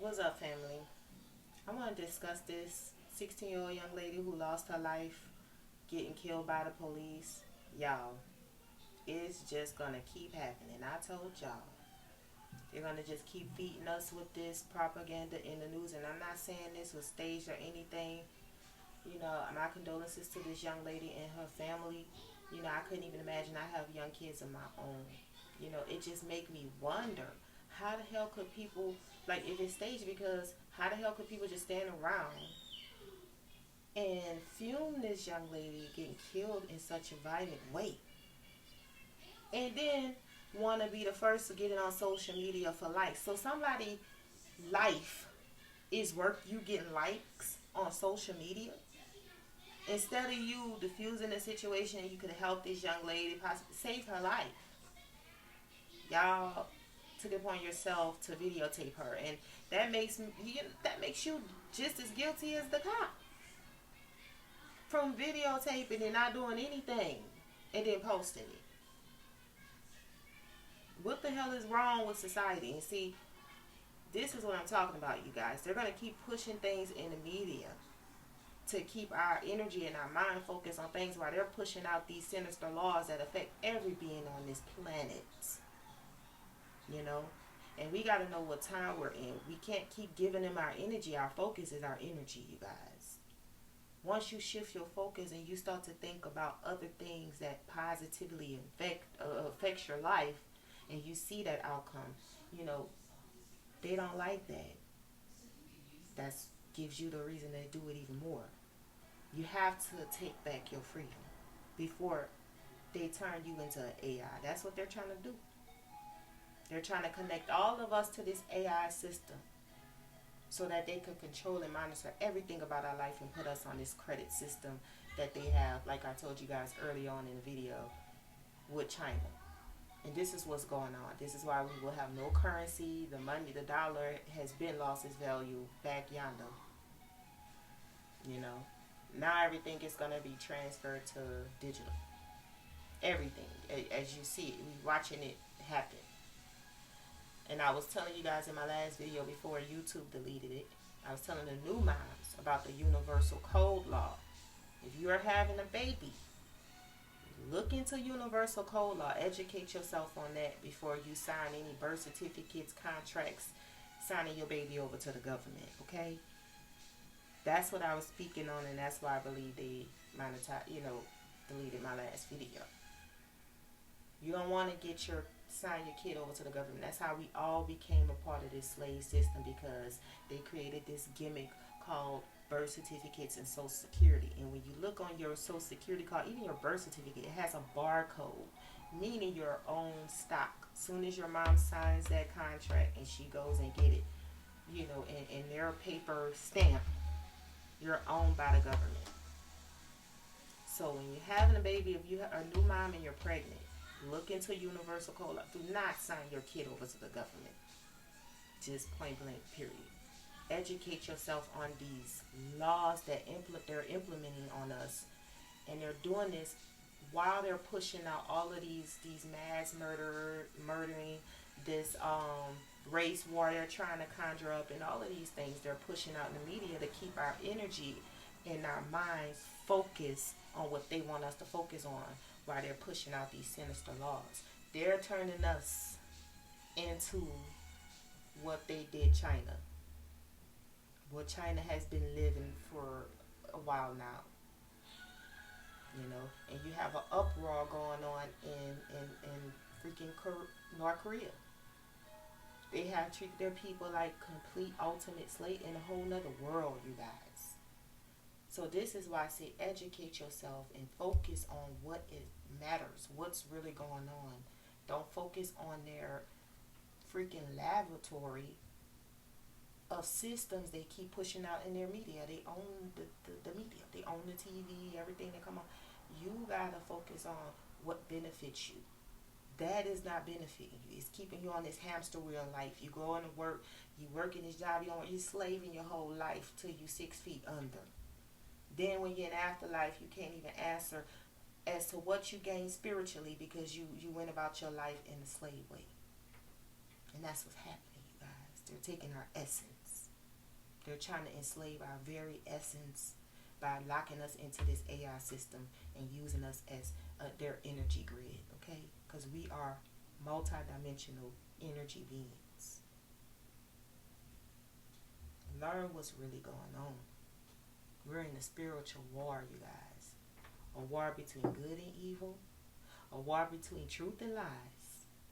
What's up, family? I want to discuss this 16-year-old young lady who lost her life getting killed by the police. Y'all, it's just going to keep happening. I told y'all. They're going to just keep feeding us with this propaganda in the news. And I'm not saying this was staged or anything. My condolences to this young lady and her family. I couldn't even imagine. I have young kids of my own. It just make me wonder, how the hell could people, like, if it's staged, because how the hell could people just stand around and film this young lady getting killed in such a violent way, and then want to be the first to get it on social media for likes? So somebody life is worth you getting likes on social media, instead of you diffusing the situation. You could have helped this young lady, possibly save her life. Y'all took it upon yourself to videotape her, and that makes you just as guilty as the cop, from videotaping and not doing anything and then posting it. What the hell is wrong with society? And see, this is what I'm talking about, you guys. They're going to keep pushing things in the media to keep our energy and our mind focused on things, while they're pushing out these sinister laws that affect every being on this planet. And we got to know what time we're in. We can't keep giving them our energy. Our focus is our energy, you guys. Once you shift your focus and you start to think about other things that positively affects your life, and you see that outcome, they don't like that. That gives you the reason to do it even more. You have to take back your freedom before they turn you into an AI. That's what they're trying to do. They're trying to connect all of us to this AI system so that they can control and monitor everything about our life and put us on this credit system that they have, like I told you guys early on in the video, with China. And this is what's going on. This is why we will have no currency. The money, the dollar, has been lost its value back yonder. Now everything is going to be transferred to digital. Everything, as you see it, we're watching it happen. And I was telling you guys in my last video, before YouTube deleted it, I was telling the new moms about the universal code law. If you are having a baby, look into universal code law. Educate yourself on that before you sign any birth certificates, contracts, signing your baby over to the government, okay? That's what I was speaking on, and that's why I believe they deleted my last video. You don't want to sign your kid over to the government. That's how we all became a part of this slave system, because they created this gimmick called birth certificates and Social Security. And when you look on your Social Security card, even your birth certificate, it has a barcode, meaning your own stock. As soon as your mom signs that contract and she goes and get it, in their paper stamp, you're owned by the government. So when you're having a baby, if you are a new mom and you're pregnant, look into universal code law. Do not sign your kid over to the government. Just point blank, period. Educate yourself on these laws that they're implementing on us. And they're doing this while they're pushing out all of these mass murdering, this race war they're trying to conjure up, and all of these things they're pushing out in the media to keep our energy and our minds focused on what they want us to focus on, while they're pushing out these sinister laws. They're turning us into what they did China. What China has been living for a while now. And you have an uproar going on in freaking North Korea. They have treated their people like complete ultimate slave in a whole nother world, you guys. So this is why I say educate yourself and focus on what it matters, what's really going on. Don't focus on their freaking laboratory of systems they keep pushing out in their media. They own the media. They own the TV, everything that come on. You gotta focus on what benefits you. That is not benefiting you. It's keeping you on this hamster wheel life. You go into work, you work in this job, you're slaving your whole life till you 6 feet under. Then when you're in afterlife, you can't even answer as to what you gained spiritually, because you went about your life in the slave way. And that's what's happening, you guys. They're taking our essence. They're trying to enslave our very essence by locking us into this AI system and using us as their energy grid, okay? Because we are multidimensional energy beings. Learn what's really going on. We're in a spiritual war, you guys. A war between good and evil. A war between truth and lies.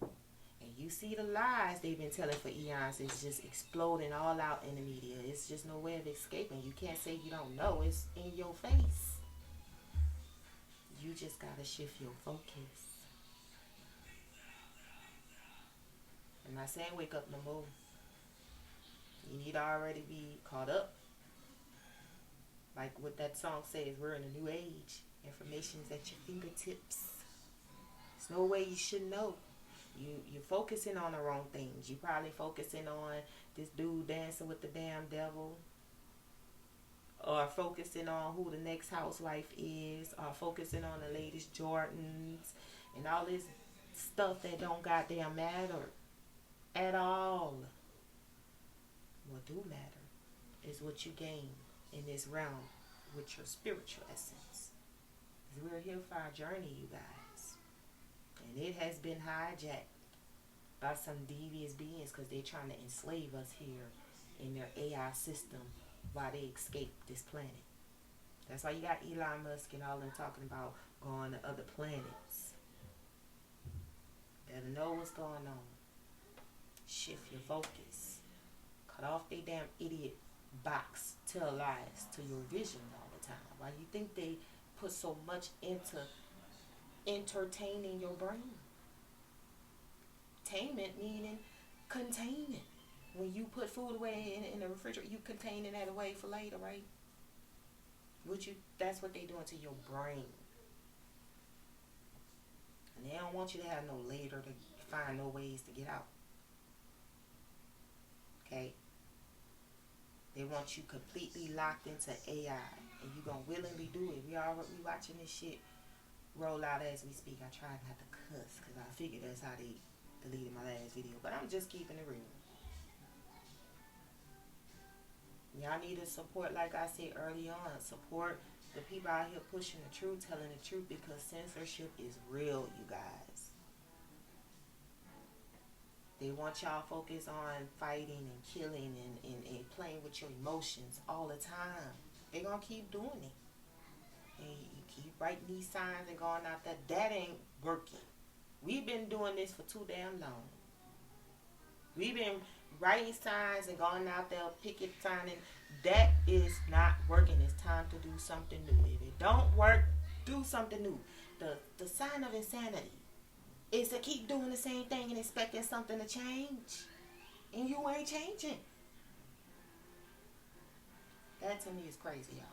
And you see the lies they've been telling for eons is just exploding all out in the media. It's just no way of escaping. You can't say you don't know. It's in your face. You just got to shift your focus. I'm not saying wake up no more. You need to already be caught up. Like what that song says, we're in a new age. Information's at your fingertips. There's no way you should know. You're focusing on the wrong things. You're probably focusing on this dude dancing with the damn devil. Or focusing on who the next housewife is. Or focusing on the latest Jordans. And all this stuff that don't goddamn matter at all. What do matter is what you gain in this realm with your spiritual essence. We're here for our journey, you guys. And it has been hijacked by some devious beings because they're trying to enslave us here in their AI system while they escape this planet. That's why you got Elon Musk and all them talking about going to other planets. Better know what's going on. Shift your focus. Cut off they damn idiot box. Tell lies to your vision all the time. Why do you think they put so much into entertaining your brain? Tainment meaning containing. When you put food away in the refrigerator, you containing that away for later, right? That's what they doing to your brain. And they don't want you to have no later to find no ways to get out. Okay? They want you completely locked into AI. And you gonna willingly do it. We watching this shit roll out as we speak. I tried not to cuss because I figured that's how they deleted my last video. But I'm just keeping it real. Y'all need to support, like I said early on. Support the people out here pushing the truth, telling the truth, because censorship is real, you guys. They want y'all focused on fighting and killing and playing with your emotions all the time. They're going to keep doing it. And you keep writing these signs and going out there. That ain't working. We've been doing this for too damn long. We've been writing signs and going out there picket signing. That is not working. It's time to do something new. If it don't work, do something new. The sign of insanity is to keep doing the same thing and expecting something to change. And you ain't changing. That to me is crazy, y'all.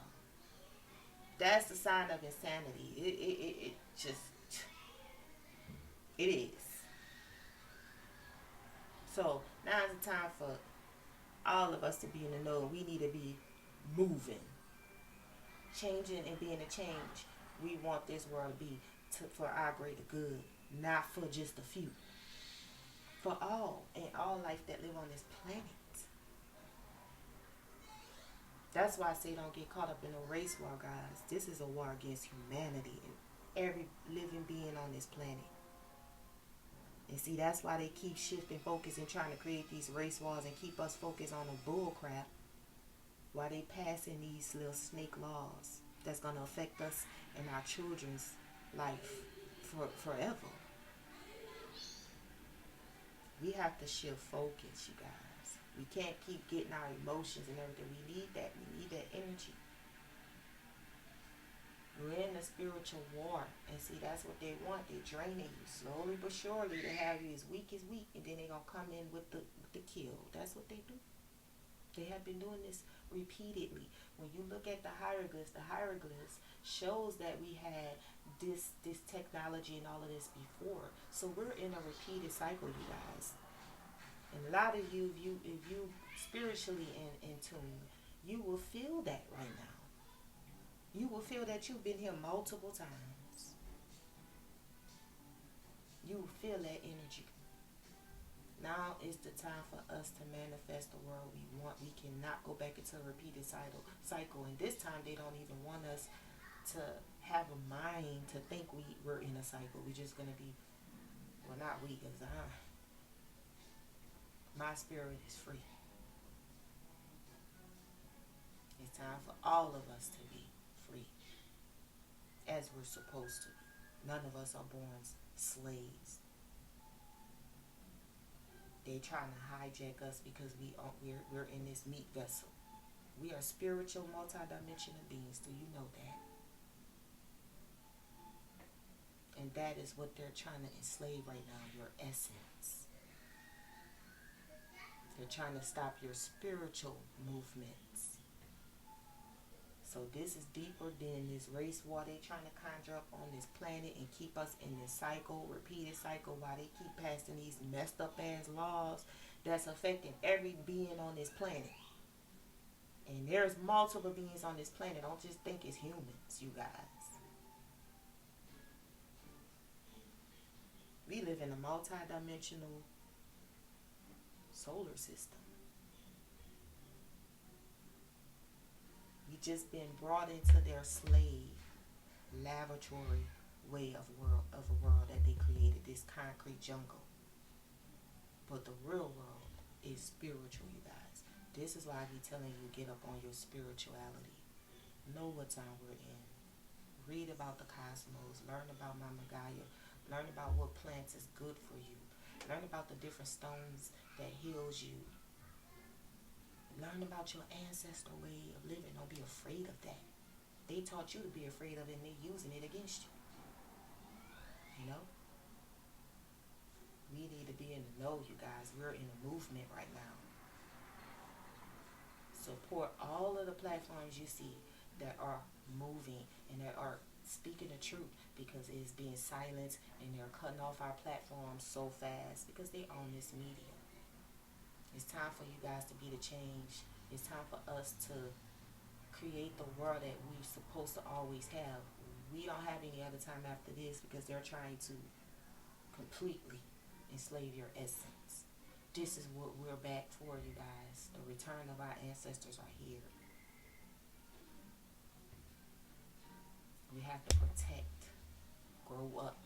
That's the sign of insanity. It just, it is. So now is the time for all of us to be in the know. We need to be moving, changing and being a change. We want this world to be for our greater good, not for just a few. For all and all life that live on this planet. That's why I say don't get caught up in a race war, guys. This is a war against humanity and every living being on this planet. And see, that's why they keep shifting focus and trying to create these race wars and keep us focused on the bull crap while they passing these little snake laws that's going to affect us and our children's life forever. We have to shift focus, you guys. We can't keep getting our emotions and everything. We need that. We need that energy. We're in a spiritual war. And see, that's what they want. They're draining you slowly but surely. They have you as weak, and then they're going to come in with the kill. That's what they do. They have been doing this repeatedly. When you look at the hieroglyphs shows that we had this technology and all of this before. So we're in a repeated cycle, you guys. And a lot of you, if you spiritually in tune, you will feel that right now. You will feel that you've been here multiple times. You will feel that energy. Now is the time for us to manifest the world we want. We cannot go back into a repeated cycle. And this time they don't even want us to have a mind to think we're in a cycle. We're just going to be, well, not we, because my spirit is free. It's time for all of us to be free, as we're supposed to. None of us are born slaves. They trying to hijack us because we're in this meat vessel. We are spiritual, multidimensional beings. Do you know that? And that is what they're trying to enslave right now, your essence. They're trying to stop your spiritual movements. So this is deeper than this race war they trying to conjure up on this planet and keep us in this cycle, repeated cycle, while they keep passing these messed up ass laws that's affecting every being on this planet. And there's multiple beings on this planet. Don't just think it's humans, you guys. We live in a multi-dimensional solar system. We just been brought into their slave laboratory way of a world that they created, this concrete jungle. But the real world is spiritual, you guys. This is why I be telling you, get up on your spirituality. Know what time we're in. Read about the cosmos. Learn about Mama Gaia. Learn about what plants is good for you. Learn about the different stones that heals you. Learn about your ancestral way of living. Don't be afraid of that. They taught you to be afraid of it and they're using it against you. You know? We need to be in the know, you guys. We're in a movement right now. Support all of the platforms you see that are moving and that are speaking the truth, because it is being silenced and they're cutting off our platforms so fast because they own this media. It's time for you guys to be the change. It's time for us to create the world that we're supposed to always have. We don't have any other time after this because they're trying to completely enslave your essence. This is what we're back for, you guys. The return of our ancestors are here. We have to protect, grow up,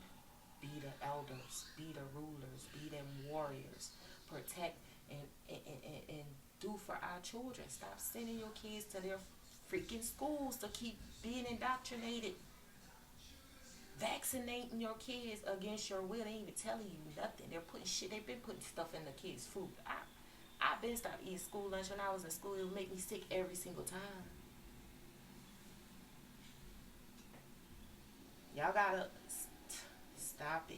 be the elders, be the rulers, be them warriors. Protect and do for our children. Stop sending your kids to their freaking schools to keep being indoctrinated. Vaccinating your kids against your will. They ain't even telling you nothing. They're putting shit. They've been putting stuff in the kids' food. I've been stopped eating school lunch when I was in school. It would make me sick every single time. Y'all gotta stop it.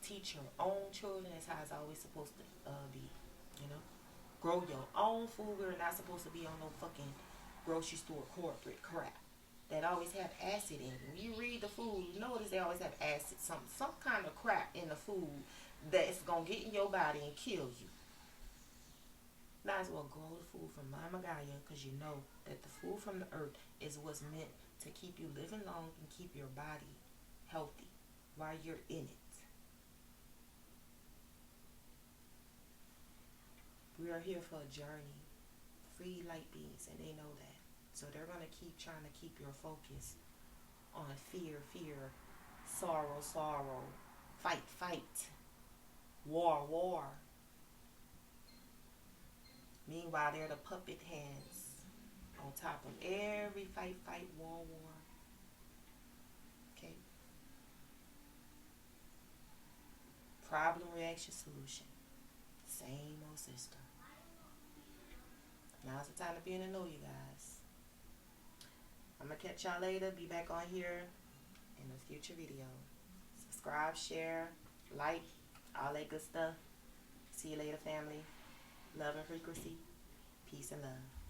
Teach your own children. That's how it's always supposed to be. You know, grow your own food. We're not supposed to be on no fucking grocery store corporate crap that always have acid in it. When you read the food, you notice they always have acid, some kind of crap in the food that's gonna get in your body and kill you. Might as well grow the food from Mama Gaia, because you know that the food from the earth is what's meant to keep you living long and keep your body healthy while you're in it. We are here for a journey, free light beings, and they know that. So they're going to keep trying to keep your focus on fear, sorrow, fight, war. Meanwhile, they're the puppet hands on top of every fight, war. Okay? Problem, reaction, solution. Same old system. Now's the time to be in the know, you guys. I'm going to catch y'all later. Be back on here in a future video. Subscribe, share, like, all that good stuff. See you later, family. Love and frequency. Peace and love.